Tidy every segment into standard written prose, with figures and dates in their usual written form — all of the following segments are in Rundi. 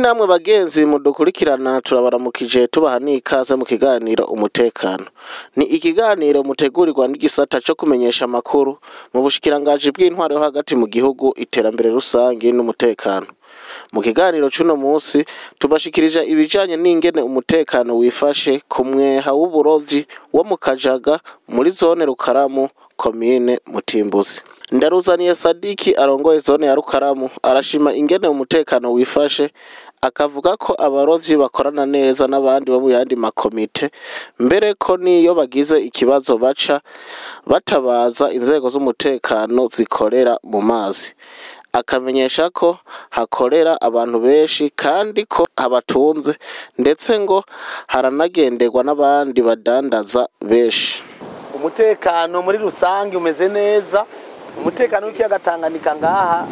namwe bagenzi mudukurikirana turabaramukije tubaha n'ikaze mu kiganiro umutekano. Ni ikiganiro mutegurirwa n'igisata cyo kumenyesha amakuru mu bushikirangaji bw'intwaro yo hagati mu gihugu, iterambere rusangi n'umutekano. Mu kiganiro c'uno munsi tubashikirije ibijanye n'ingene umutekano wifashe ku mweha w'uburovyi wo mu Kajaga muri zone Rukaramu, komine Mutimbuzi. Ndaruzaniye Sadiki arongoye zone ya Rukaramu arashima ingene umutekano wifashe, akavuga ko abarovyi bakorana neza n'abandi bo mu yandi makomite, mbere ko niyo bagize ikibazo baca batabaza inzego z'umutekano zikorera mu mazi. Akamenyesha ko hakorera abantu benshi kandi ko habatunze, ndetse ngo haranagenderwa n'abandi badandaza benshi. Umutekano muri rusange umeze neza. Umutekano w'ikiyaga Tanganyika ngaha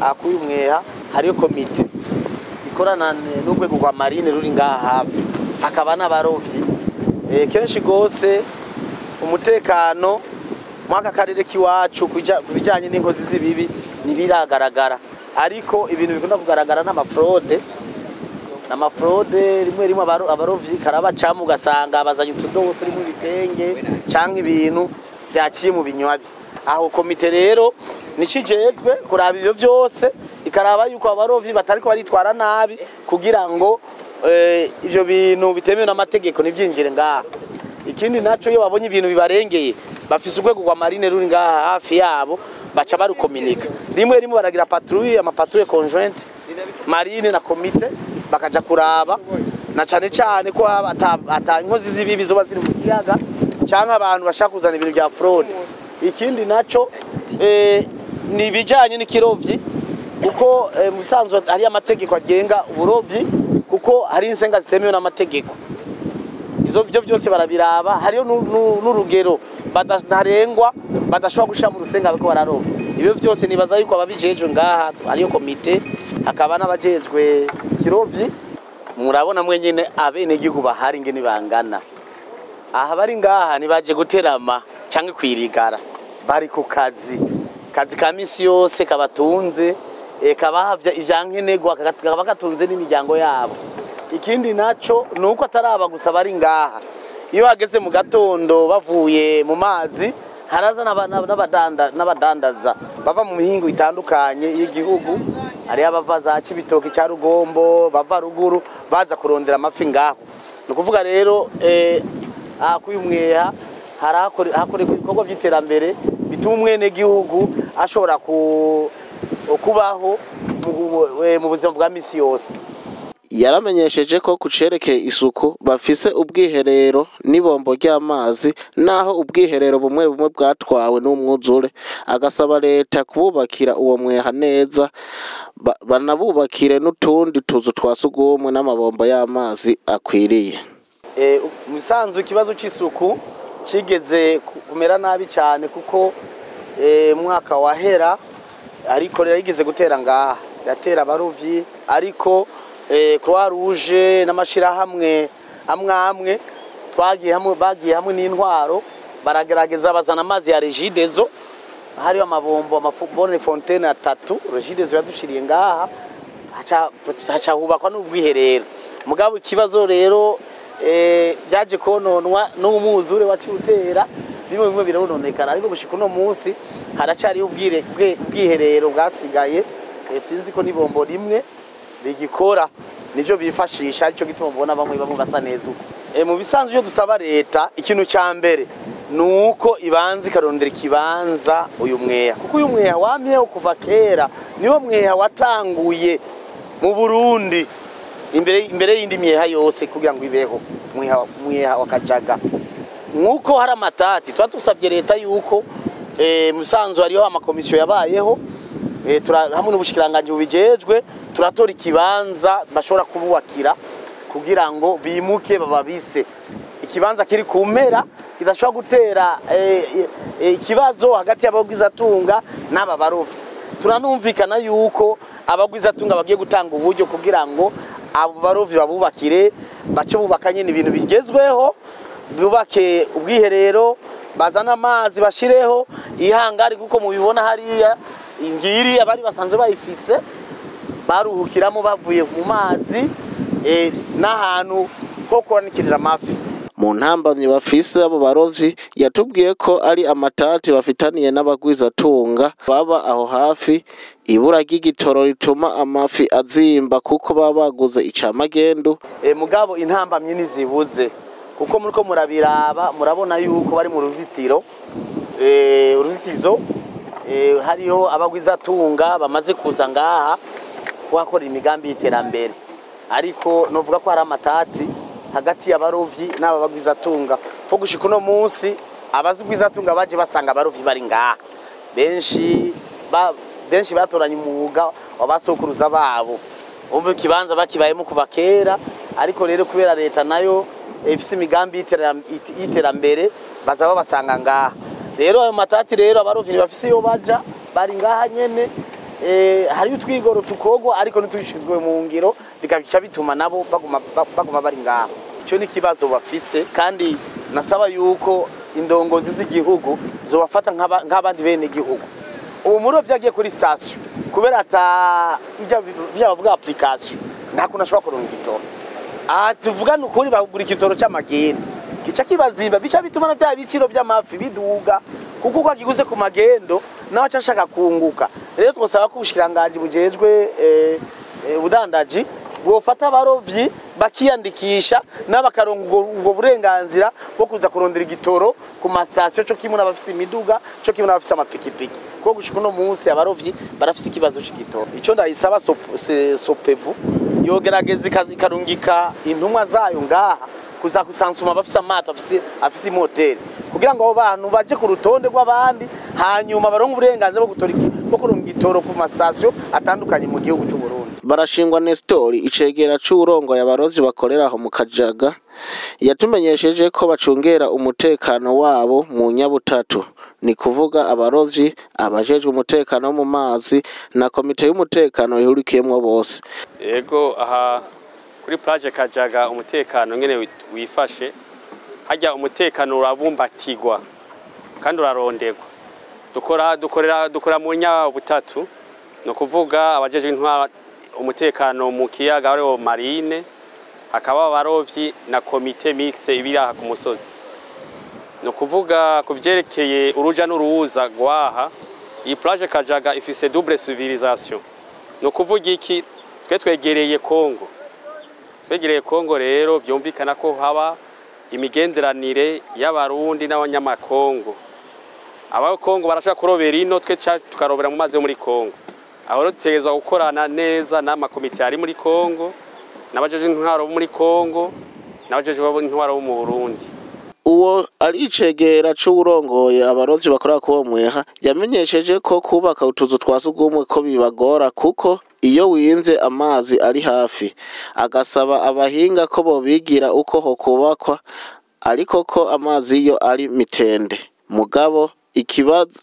akuye umweha hariyo komite ikorana n'urwego rwa marine ruri ngaha hafi, hakaba n'abarovyi kenshi gose. Umutekano mwaka karere kiwacu kubijanye n'inkozi z'ibibi ntibiragaragara, ariko ibintu bikunda kugaragara n'amafraude rimwe abarovyi karabacamo ugasanga bazanye utudobo turi mu bitenge canke ibintu vyaciye mu binywabi. Aho komite rero nicijejwe kuraba ibyo byose, ikaraba yuko abarovyi batariko baritwara nabi kugira ngo ivyo bintu bitemewe n'amategeko nivyinjire ngaha. Ikindi naco iyo babonye ibintu bibarengeye bafise urwego rwa marine ruri ngaha hafi yabo baca barukominika. Rimwe baragira patrouille, amapatrouille conjointe marine na komite bakaja kuraba, na cane cane ko ata inkozi z'ibibi zoba ziri mu kiyaga canke abantu bashaka kuzana ibintu bya fraude. Ikindi naco ni bijanye n'ikirovyi, kuko musanzwe hari amategeko agenga uburovyi, kuko hari insenga zitemewe n'amategeko. Izo byo byose barabiraba, hariyo n'urugero badarengwa badashobora gushira mu rusenga bako bararova. Ibyo byose nibaza yuko ababijejwe ngaha hariyo komite, hakaba n'abajejwe kirovyi. Murabona mwenyene abene gihugu bahari ingene bangana. Aha bari ngaha nibaje guterama canke kwirigara, bari ku kazi ka misi yose kabatunze, kabahavya ivyankenerwa, kakaba gatunze n'imiryango yabo. Ikindi naco nuko ataraba gusa bari ngaha, iyo hageze mu gatondo bavuye mu mazi haraza n'abadandaza bava mu mihingo itandukanye y'igihugu, ari abava za Cibitoke cya Rugombo, bava ruguru baza kurondera amafi ngaho. Nukuvuga rero akuye umweha hakorerwa ibikorwa by'iterambere bituma umwene gihugu ashobora kubaho mu buzima bwa misi yose. Yaramenyesheje ko kucerekeye isuku bafise ubwiherero n'ibombo ry'amazi, naho ubwiherero bumwe bwatwawe n'umwuzure, agasaba leta kububakira uwo mweha neza, banabubakire n'utundi tuzu twa sugumwe n'amabombo y'amazi akwiriye. Musanzwe ikibazo c'isuku kigeze kumera nabi cyane, kuko mwaka wahera ariko rero yigeze gutera ngaha, yatera abarovyi, ariko Croix Rouge n'amashirahamwe amwe bagiye hamwe n'intwaro baragerageza bazana amazi ya Regideso, hariyo amabombo amabone fontaine 3 Regideso yadushiriye ngaha, haca hubakwa n'ubwiherero. Mugabo ikibazo rero byaje kononwa n'umwuzure wacutera, bimwe birononekana, ariko gushika uno munsi haracari ubwiherero bwasigaye. Sinzi ko n'ibombo rimwe bigikora, nivyo bifashisha, arico gituma mbona bamwe basa neza uko. Mu bisanzwe iyo dusaba leta, ikintu ca mbere nuko ibanza ikarondera ikibanza uyu mweha, kuko uyu mweha wamyeho kuva kera, niwo mweha watanguye mu Burundi imbere y'indi myeha yose kugira ngo ibeho, mweha wa Kajaga. Nkuko hari amatati twatusabye leta yuko mu bisanzwe hariho amakomisiyo yabayeho, hamwe n'ubushikiranganje bubijejwe, turatora ikibanza bashobora kububakira kugira ngo bimuke bababise. Ikibanza kiri ku mpera kidashobora gutera ikibazo hagati y'abagwizatunga n'aba barovyi. Turanumvikana yuko abagwizatunga bagiye gutanga uburyo kugira ngo abo barovyi babubakire, bace bubaka nyine ibintu bigezweho, bubake ubwiherero, bazana amazi bashireho ihangari, kuko mubibona hariya ingiri abari basanzwe bayifise baruhukiramo bavuye mu mazi n'ahantu ho kwanikirira amafi. Mu ntambamyi bafise abo barovyi yatubwiye ko ari amatati bafitaniye n'abagwizatunga baba aho hafi, ibura ry'igitoro rituma amafi azimba kuko baba baguze icamagendu. Mugabo intambamyi nizibuze kuko muriko murabiraba murabona yuko bari mu ruzitiro, uruzitizo hariho abagwizatunga bamaze kuza ngaha kuhakora imigambi y'iterambere, ariko novuga ko hari amatati hagati y'abarovyi n'aba bagwizatunga. Fo gushika uno munsi abazigwizatunga baje basanga abarovyi bari ngaha benshi batoranye umwuga wabasokuruza babo, umva ikibanza bakibayemo kuva kera, ariko rero kubera leta nayo ifise imigambi y'iterambere bazaba basanga ngaha. Rero ayo matati rero abarovyi bafise yo baja bari ngaha nyene, hari utwigoro tukogwa ariko nitwishizwe mu ngiro bikabica bituma nabo baguma bari ngaha. Ico ni kibazo bafise, kandi nasaba yuko indongozi z'igihugu zobafata nk'abandi bene igihugu. Ubu murovyi agiye kuri station kubera ata ijya bavuga application nta kuntu ashobora kuronka igitoro. Tuvugana ukuri bagura igitoro c'amageni gica kibazimba, bica bituma bya biciro by'amafi biduga kuko uko agiguze ku magendo nawe acashaka kunguka. Rero twosaba ko ubushikiranganje bujejwe ubudandaji bwofata abarovyi bakiyandikisha n'abakarongo ubwo burenganzira bwo kuza kurondera igitoro ku ma station, cyo kimwe n'abafise imiduga, cyo kimwe n'abafise amapikipiki, kuko gushika uno munsi abarovyi barafise ikibazo c'igitoro. Ico ndayisaba Sopevu yogerageza ikarungika intumwa zayo ngaha kuza kusansuma bafise amato afise imoteri, kugira ngo abo bantu baje ku rutonde rw'abandi hanyuma baronke uburenganzira bwo kuronka igitoro ku ma station atandukanye mu gihugu cy'u Burundi. Barashingwa Nestori icegera c'urongoye abarovyi bakorera aho mu Kajaga yatumenyesheje ko bacungera umutekano wabo mu nyabutatu, ni kuvuga abarovyi, abajejwe umutekano mu mazi na komite y'umutekano ihurikiyemwo bose. Yego, aha kuri plage Kajaga umutekano ngene wifashe, hajya umutekano urabumbatigwa kandi uraronderwa. Dukora mu nyabutatu, no kuvuga abajejwe intwara umutekano mu kiyaga ariwo marine, hakaba abarovyi na komite mixte ibiri aha ku musozi. No kuvuga kuvyerekeye uruja n'uruza gwaha, iyi plage Kajaga ifise double civilisation. No kuvuga iki, twegereye Kongo. Twegereye Kongo rero byumvikana ko haba imigenderanire y'abarundi n'abanyamakongo. Abakongo barashaka kurobera ino, twe tukarobera mu mazi yo muri Kongo. Aho rutegezwa gukorana neza n'amakomite ari muri Kongo, n'abajeje intwaro muri Kongo, n'abajeje intwaro mu Burundi. Uwo ari icegera c'urongoye abarovyi bakora kubo mweha yamenyesheje ko kubaka utuzu twasugumwe ko bibagora kuko iyo winze amazi ari hafi, agasaba abahinga ko bobigira uko ho kubakwa, ariko ko amazi yo ari mitende. Mugabo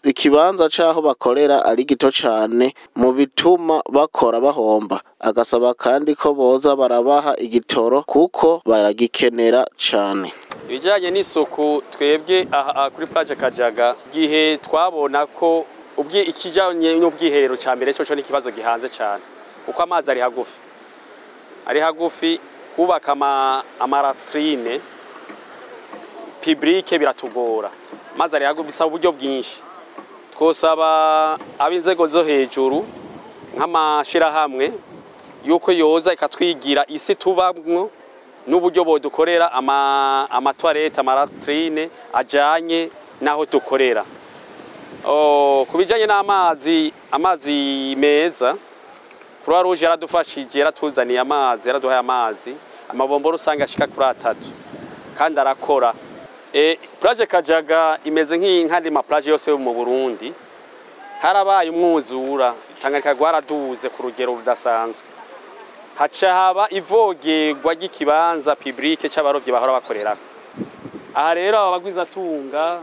ikibanza c'aho bakorera ari gito cane mu bituma bakora bahomba, agasaba kandi ko boza barabaha igitoro kuko baragikenera cane. Ibijanye n'isuku twebwe aha kuri plage Kajaga, gihe twabona ko ikijanye n'ubwiherero ca mbere cyo n'ikibazo gihanze cane, uko amazi ari hagufi kubaka amaratrine publique biratugora, amazi ari hagufi bisaba uburyo bwinshi. Twosaba ab'inzego zo hejuru nk'amashirahamwe yuko yoza ikatwigira isi tubamwo n'uburyo bodukorera amatoilette amaratrine ajanye naho dukorera. Kubijanye n'amazi meza, Croix Rouge yaradufashije, yaratuzaniye amazi, yaraduhaye amazi, amabombo rusange ashika kuri 3 kandi arakora. Plage Kajaga imeze nk'indi ma plage yose yo mu Burundi, harabaye umwuzura, Tanganyika gwaraduze ku rugero rudasanzwe. Haca haba ivogerwa ry'ikibanza publique c'abarovyi bahora bakorera. Aha rero abagwizatunga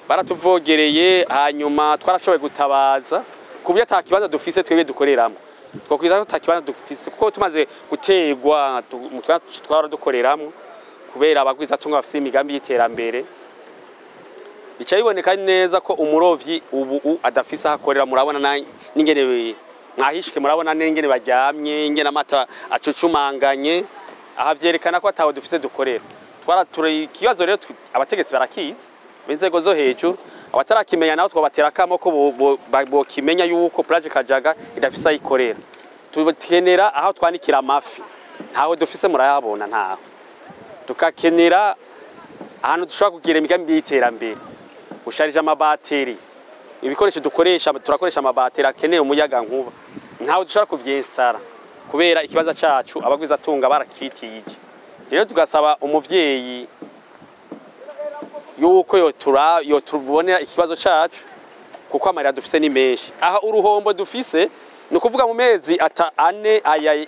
baratuvogereye hanyuma twarashoboye gutabaza kubyo atakibanza dufise twebwe dukoreramo. Twokwiza ko atakibanza dufise kuko tumaze gutegwa twara dukoreramo kubera abagwizatunga bafise imigambi y'iterambere. Bica biboneka neza ko umurovyi ubu adafise akorera, murabona n'ingene mwahishike murabona n'ingene baryamye ingene amata acucumanganye aha vyerekana ko ataho dufise dukorera ikibazo rero abategetsi barakizi b'inzego zo hejuru abatarakimenya naho twabatera akamo ko bokimenya yuko plage Kajaga idafise ayikorera tukenera aho twanikira amafi ntaho dufise murayabona ntaho tukakenera ahantu dushobora kugira imigambi y'iterambere gusharija amabateri ibikoresho dukoresha turakoresha amabateri akeneye umuyaga nkuba ntaho dushobora kuvyensara kubera ikibazo cacu abagwiza tunga barakitije rero tugasaba umuvyeyi yuko yotubonera ikibazo cacu kuko amarira dufise ni menshi aha uruhombo dufise ni kuvuga mu mezi ane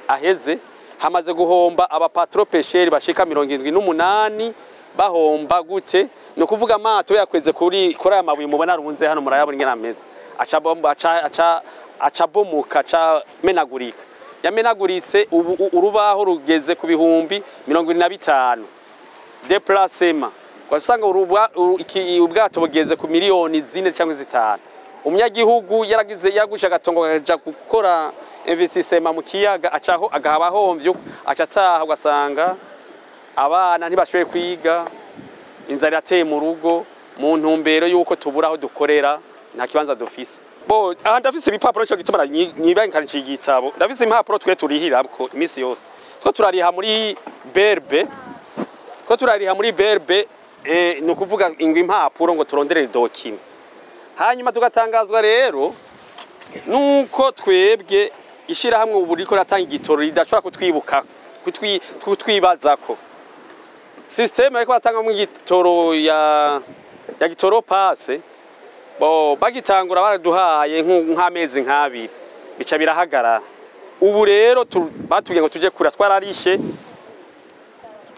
aheze hamaze guhomba abapatro pêcheurs bashika 78 bahomba gute ni kuvuga amato yakweze kuri aya mabuye mubona runze hano murayabona ingena ameze acabomuka menagurika yamenaguritse urubaho rugeze ku bihumbi 25 déplacement kwasanga ubwato bugeze ku miliyoni 4 cyangwa 5 umunyagihugu yagusha gatongo akaja gukora investissement mu kiyaga acaho agahaba homvyo acataha ugasanga abana ntibashoboye kwiga inzara yateye mu rugo mu ntumbero yuko tubura aho dukorera nta kibanza dufise aha ndafise ibipapuro cyo gituma nyibankanije igitabo ndafise impapuro twe turihirako imisi yose two turariha muri berbe no kuvuga ingwe impapuro ngo turondere document hanyuma tugatangazwa rero nuko twebwe ishira hamwe ubu riko ratanga igitoro ridashobora kutwibuka kutwibazako systeme ariko ratanga mu igitoro ya gitoro passe bagitangura baraduhaye nk'amezi nk'abiri bica birahagarara ubu rero batubwiye ngo tuje kura twararishe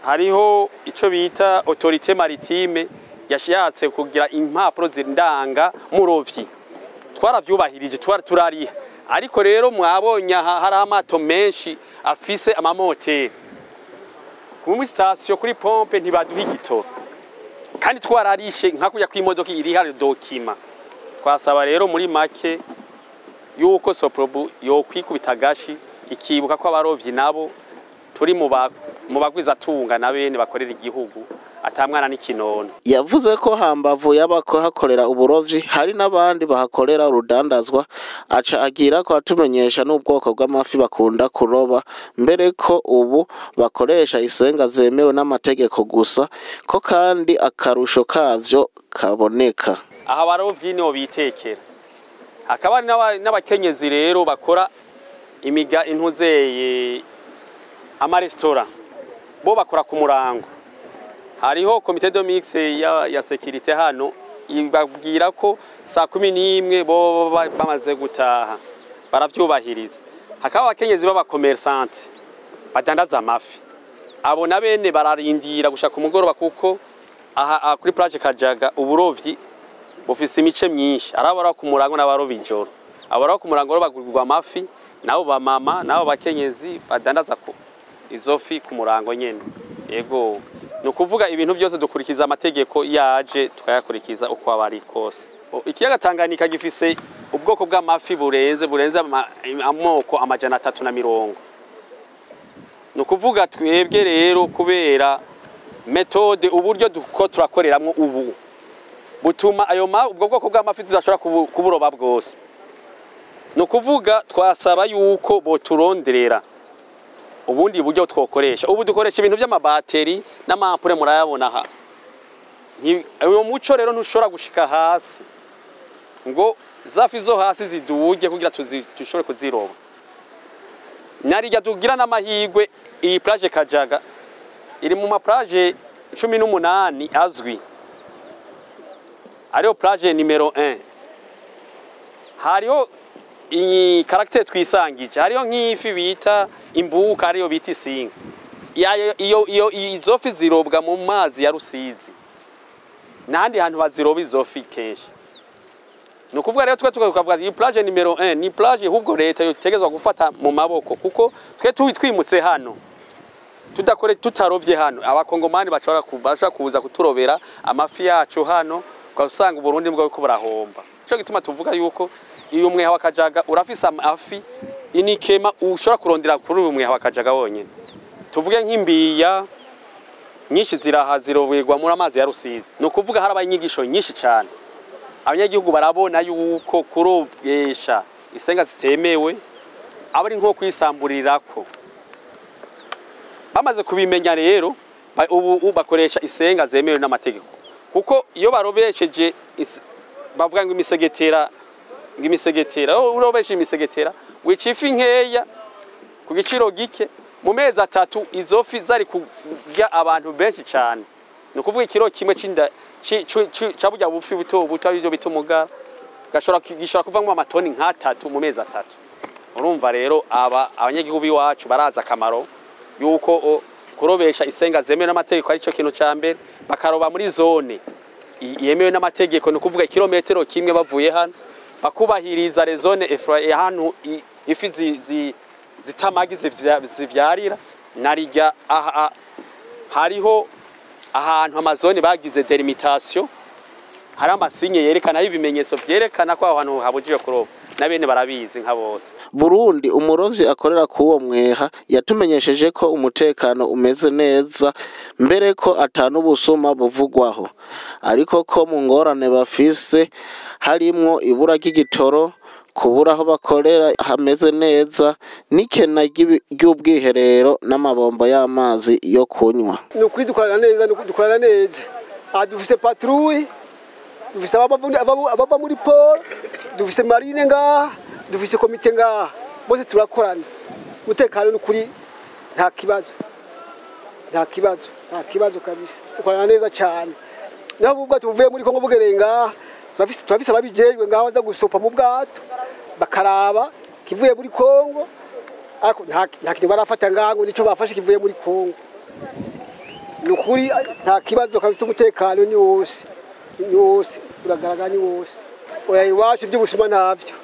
hariho ico bita autorité maritime yashatse kugira impapuro zindanga murovyi twaravyubahirije turariha ariko rero mwabonye hari amato menshi afise amamoteri ku station kuri pompe ntibaduha igitoro kandi twararishe nka kujya kw'imodoka iri hari dokima twasaba rero muri make yuko Soprobu yo kwikubita gashi ikibuka ko abarovyi nabo turi mu bagwiza tunga nabene bakorera igihugu atamwana n'ikinono yavuze ko hambavu y'abahakorera uburovyi hari n'abandi bahakorera urudandazwa aca agira ko atumenyesha n'ubwoko bw'amafi bakunda kuroba mbere ko ubu bakoresha isenga zemewe n'amategeko gusa ko kandi akarusho kavyo kaboneka aha barovyi nibo bitekera akaba n'abakenyezi rero bakora imiga intuzeye amaresitora bo bakora ku murango hariho komite de mix ya sécurité hano ibabwira ko saa 11 bo bamaze gutaha baravyubahiriza hakaba abakenyezi baba commerçante badandaza amafi abo nabene bararindira gushaka umugoroba kuko aha kuri plage Kajaga uburovyi bufise imice myinshi arabara ku murango n'abaroba ijoro abara ku murango bagurwa amafi nabo ba mama nabo bakenyezi badandaza ko izofi ku murango nyene yego no kuvuga ibintu byose dukurikiza amategeko yaje tukayakurikiza uko abari kose ikiyaga Tanganyika gifise ubwoko bw'amafi burenze amoko amajana 350 no kuvuga twebwe rero kubera metode uburyo duko turakoreramwo ubu butuma ayo ubwo bwoko bw'amafi tudashobora kuburoba bwose no kuvuga twasaba yuko boturonderera ubundi buryo twokoresha ubu dukoresha ibintu by'amabateri n'amampure murayabona aha uyo muco rero ntushobora gushika hasi ngo zafi zo hasi ziduge kugira tushobore kuziroba narijya tugira n'amahigwe iyi plage Kajaga iri mu ma plage 18 azwi ariyo plage numero 1 hariyo iyi karaktere twisangije hariyo nk'ifi bita imbuka ariyo bita isinga iyo izofi zirobwa mu mazi ya Rusizi nandi hantu baziroba izofi kenshi no kuvuga rero twe tukavuga iyi plage numero 1 ni plage hubwo leta yotegezwa gufata mu maboko kuko twe twimutse hano tudakore tutarovye hano abakongomani bashobora kuza kuturobera amafi yacu hano usanga Burundi mbwo ko burahomba cyo gituma tuvuga yuko iyo mweha wa Kajaga urafise amafi inikema ushobora kurondera kuri uyu mweha wa Kajaga wonyene. Tuvuge nk'imbiya nyinshi ziraha zirobegwa muri amazi ya Rusizi. No kuvuga hari abanyigisho nyinshi cyane. Abanyagihugu barabona yuko kurobesha isenga zitemewe abari nko kwisamburirako. Bamaze kubimenya rero ubu bakoresha isenga zemewe n'amategeko. Kuko iyo barobesheje bavuga ngo imisegetera urobesha imisegetera wicifi nkeya ku giciro gike mu mezi 3 izofi zari kujya abantu benshi cyane. No kuvuga ikiro kimwe cinda cabujya bufi buto byo bitumuga gishobora kuvamo amatoni nka 3 mu mezi 3. Urumva rero abanyagihugu biwacu baraza akamaro yuko kurobesha isenga zemewe n'amategeko ari cyo kintu cya mbere, bakaroba muri zone yemewe n'amategeko. No kuvuga kilometero kimwe bavuye hano bakubahiriza rezone ahantu ifi zitamagi zivyarira narijya hariho ahantu amazone bagize delimitation, hari amasinye yerekana ibimenyetso vyerekana ko ahantu habujije kuroba na bene barabizi nka bose. Burundi umurozi akorera kuwo mweha yatumenyesheje ko umutekano umeze neza mbere ko atanu busuma buvugwaho, ariko ko mu ngorane bafise harimwo ibura ry'igitoro, kubura aho bakorera hameze neza, n'ikena ry'ubwiherero n'amabombo y'amazi yo kunywa. Nukuri dukorana neza dufise patrouille, dufise ababa muri port, dufise marine ngaha, dufise komite ngaha, bose turakorana. Umutekano n'ukuri nta kibazo kabisa, dukorana neza cyane. Naho ubwo tuvuye muri Kongo bugerenga turafise ababijejwe ngaho baza gusopa mu bwato bakaraba kivuye muri Kongo, ariko nta kintu barafata ngango nico bafashe kivuye muri Kongo. Nukuri nta kibazo kabisa, umutekano ni wose uragaragara ni wose. Oya iwacu by'ubusuma ntavyo,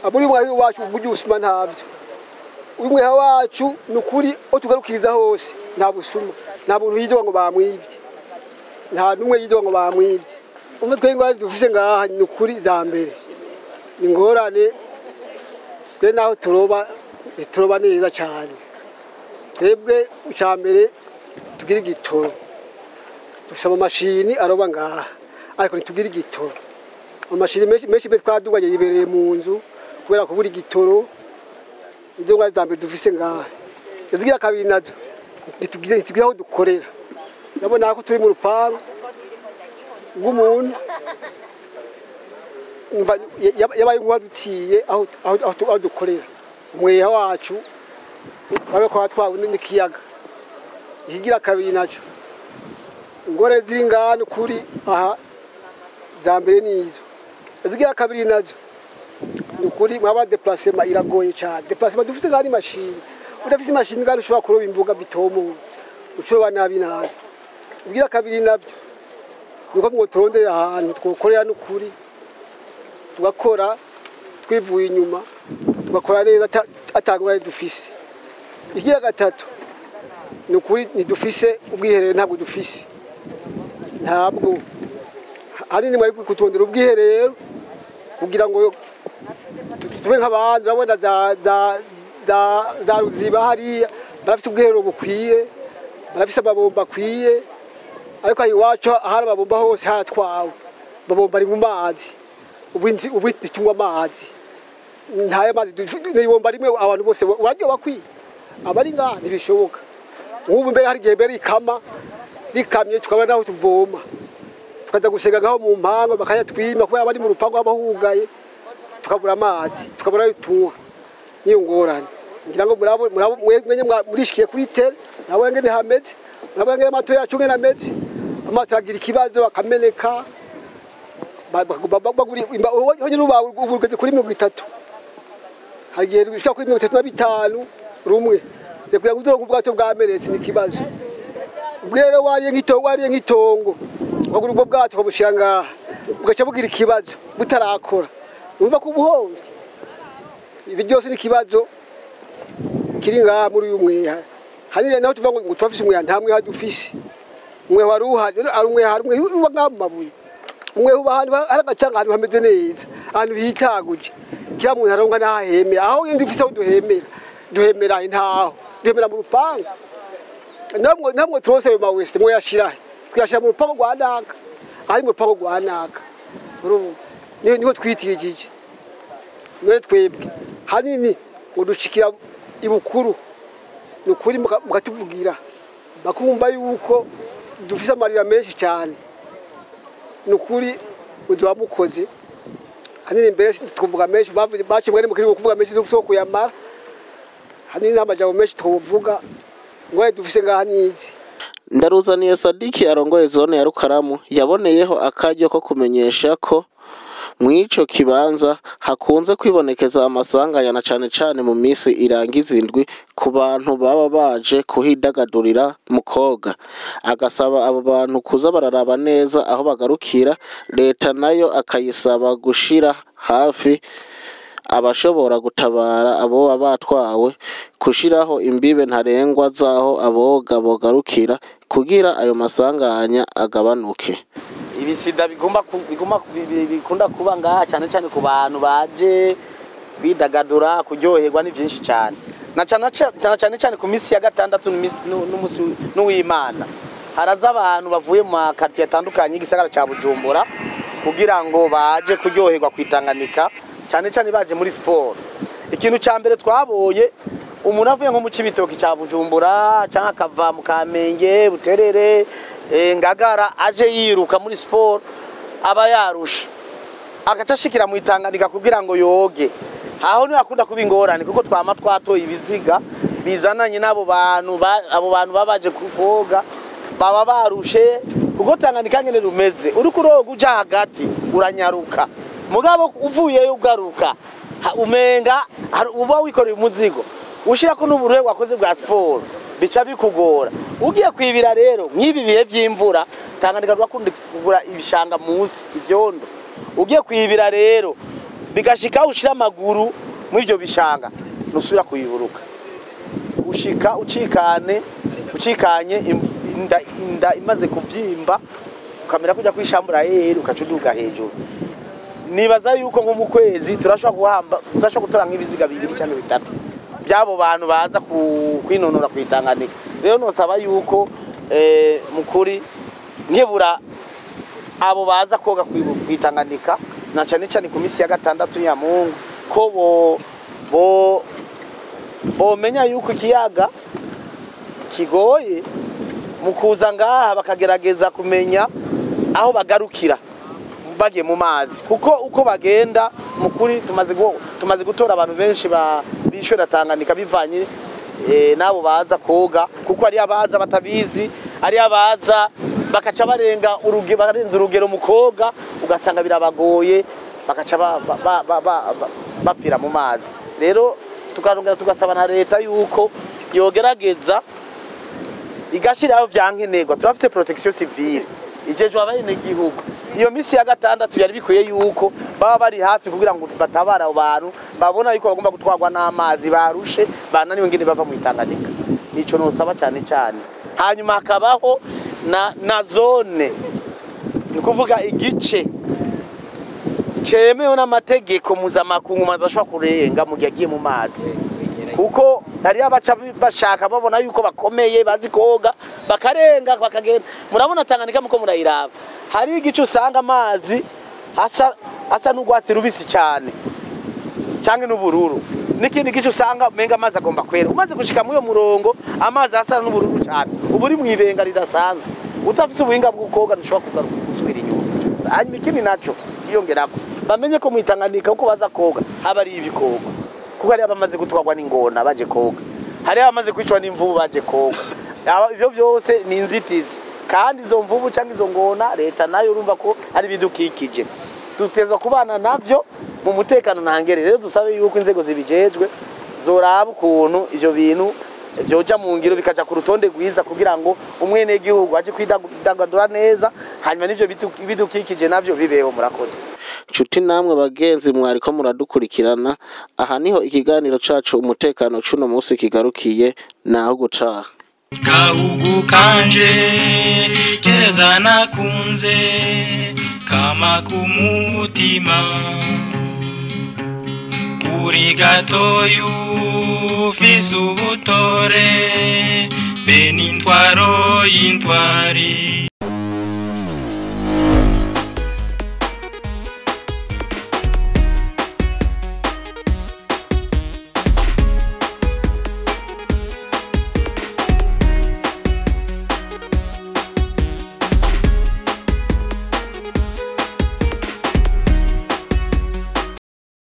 aburi mwahi wacu by'ubusuma ntavyo. Umwe wacu nukuri otugarukiriza hose nta busuma, nta muntu yidoga ngo bamwibye, nta numwe yidoga ngo bamwibye. Umwe twengwa dufise ngaha nukuri za mbere ingorane twe naho turoba neza cyane. Twebwe ucambere tugira igitoro, dufise amashini aroba ngaha ariko ntitugira igitoro. Amashini menshi twaduganye yibereye mu nzu kubera kubura igitoro. Izo ngwa za mbere dufise ngaha zigira kabiri nazo ntitugira aho dukorera. Nabona ko turi mu rupangu rw'umuntu yabaye nk'uwadutiye aho dukorera. Umweha wacu babe ko batwawe n'ikiyaga. Ikigira kabiri naco ingore zingana kuri aha za mbere nizo. Zigira kabiri nazo nukuri mwaba déplacement iragoye cyane. Déplacement dufise ngani machine, udafise machine ngani ushobora kuroba imvuga bitomo ushobora nabi nabi. Zigira kabiri navyo nuko mwotorondera ahantu twokorera nukuri tugakora twivuye inyuma tugakora neza atangura dufise. Ikigira gatatu nukuri nidufise ubwiherero ntabwo dufise, ntabwo hari ni mwari kutondera ubwiherero kugira ngo tube nk'abandi. Urabona za Ruziba hariya barafise ubwiherero bukwiye, barafise amabomba akwiye, ariko aho iwacu ahari amabomba hose haratwawe. Babomba ari mu mazi, ubu tunywa amazi ntayo mazi, n'ibomba rimwe abantu bose uraryo bakwiye. Abari ngaha ntibishoboka. Nk'ubu mbere hari igihe mbere rikamye tukaba naho tuvoma tukaza gusega ngaho mu mpango bakayatwima kubera bari mu rupango abahugaye, tukabura amazi tukabura tunywa. Niyo ngorane ngira ngo murabo mwenye murishikiye kuri tele nawe ngene hameze, nawe ngene amato yacu ngene ameze, amato agira ikibazo akameneka baguri honye rubageze kuri 30, hagiye gushika kuri 35 rumwe kugira ngo ubwato bwamenetse ni kibazo. Ubwero wariye nk'itongo bagura ubwo bwato kabushira ngaha ugaca bugira ikibazo butarakora, umva ko ubuhomvye. Ibi byose ni kibazo kiri ngaha muri uyu mweha. Hari naho tuvuga ngo turafise umweha, nta mweha dufise. Umweha waruha ari umweha uba ngaha mu mabuye, umweha uba hano aragacanga hano hameze neza, abantu hitaguje kira muntu aronga nahemera aho indi ufise duhemera intaho duhemera mu rupangu namwe turose mu mawese mwe yashira twashira mu rupangu rwanaka ari mu rupangu rwanaka niho twitijije none twebwe hanini ngo dushikira ibukuru nukuri mukatuvugira bakumva yuko dufise amarira menshi cyane nukuri uzo mukoze hanini mbere tuvuga menshi bakimwe mu kiri kuvuga menshi zo kuyamara hanini amajabo menshi tuvuga ngo dufise ngahanizi. Ndaruzaniye Sadiki arongoye zone ya Rukaramu yaboneyeho akaryo ko kumenyesha ko mwico kibanza hakunze kwibonekeza amasanganya na cane mu misi irangiza indwi ku bantu baba baje kuhidagadurira mu koga, agasaba abo bantu kuza bararaba neza aho bagarukira, leta nayo akayisaba gushira hafi abashobora gutabara abo batwawe, kushiraho imbibe ntarengwa zaho aboga bogarukira kugira ayo masanganya agabanuke. Ibisida bikunda kuba ngaha cyane ku bantu baje bidagadura kuryoherwa ni byinshi cyane na cyane ku misi ya gatandatu n'umunsi n'uw'Imana haraza abantu bavuye mu quartier atandukanye igisagara ca Bujumbura kugira ngo baje kuryoherwa kwitanganika cyane baje muri sport. Ikintu cya mbere twaboye umuntu avuye nko mu Cibitoki ca Bujumbura cyangwa akava mu Kamenge Buterere Ngagara aje yiruka muri sport aba yarusha akacashikira mu itanganika kugira ngo yoge, aho ni akunda kuba ingorane kuko twama twatoye ibiziga bizananye n'abo bantu babaje kufoga baba barushe kuko Tanganyika nyene rumeze uri kuroga uja hagati uranyaruka mugabo uvuye ugaruka umenga uba wikoreye umuzigo ushira ko n'uburuhe wakoze bwa sport bica bikugora. Ugiye kwibira rero nk'ibi bihe by'imvura Tanganyika rwakunda kugura ibishanga munsi ivyondo, ugiye kwibira rero bigashika ushira amaguru muri ivyo bishanga nusubira kuyiburuka ushika ucikanye inda imaze kuvyimba ukamera kujya kwishambura yero ukacuduga hejuru. Nibaza yuko nko mu kwezi turashobora gutora nk'ibiziga 2 cyangwa 3 byabo bantu baza kwinonora kwitanganika. Rero nosaba yuko mukuri nkebura abo baza koga kwitanganika na cyane ku misi ya gatandatu ya Mungu ko bo menya yuko ikiyaga kigoye mukuza ngaha bakagerageza kumenya aho bagarukira bagiye mu mazi kuko uko bagenda mukuri tumaze gutora abantu benshi bishwe Tanganyika bivanye nabo baza koga kuko ari abaza batabizi ari abaza bakaca barenza urugero mu koga ugasanga birabagoye bakaca bapfira mu mazi. Rero tukarongera tugasaba na leta yuko yogerageza igashiraho vyankenerwa. Turafise protection civile ijejwe abayene gihugu, iyo misi ya gatandatu yari bikuye yuko baba bari hafi kugira ngo batabara abo bantu babona yuko bagomba gutwarwa n'amazi barushe bananiwe ngene bava mu Tanganyika. Nico nosaba cyane hanyuma hakabaho na zone ni kuvuga igice cemewe n'amategeko mpuzamakungu badashobora kurenga mu gihe agiye mu mazi kuko hari abaca bashaka babona yuko bakomeye bazi koga bakarenga bakagenda. Murabona Tanganyika muko murayiraba hari igice usanga amazi asa n'ugwasi rubisi cyane cyangwa n'ubururu, n'ikindi gice usanga menga amazi agomba kwera. Umaze gushika muri yo murongo amazi asa n'ubururu cyane ubu uri mwibenga ridasanzwe utafise ubuhinga bwo koga ntushobora kugaruka gusubira inyuma. Hanyuma ikindi naco kiyongerako bamenye ko mu Tanganyika uko baza koga haba ari ibikoga kuko hari abamaze gutwarwa n'ingona baje koga, hari abamaze kwicwa n'imvubu baje koga. Ivyo byose ni inzitizi kandi izo mvubu cyangwa izo ngona leta nayo urumva ko ari bidukikije tutezwa kubana navyo mu mutekano ntangere. Rero dusabe yuko inzego zibijejwe zoraba ukuntu ivyo bintu byoja mu ngiro bikaja ku rutonde gwiza kugira ngo umwene gihugu aje kwidagadura neza hanyuma n'ivyo bidukikije navyo bibeho. Murakoze Nshuti namwe bagenzi mwariko muradukurikirana, aha niho ikiganiro cacu umutekano cuno munsi kigarukiye, naho gutaha. Gahugu kanje keza nakunze kama kumutima uri gatoyu ufise ubutore be n'intwaro y'intwari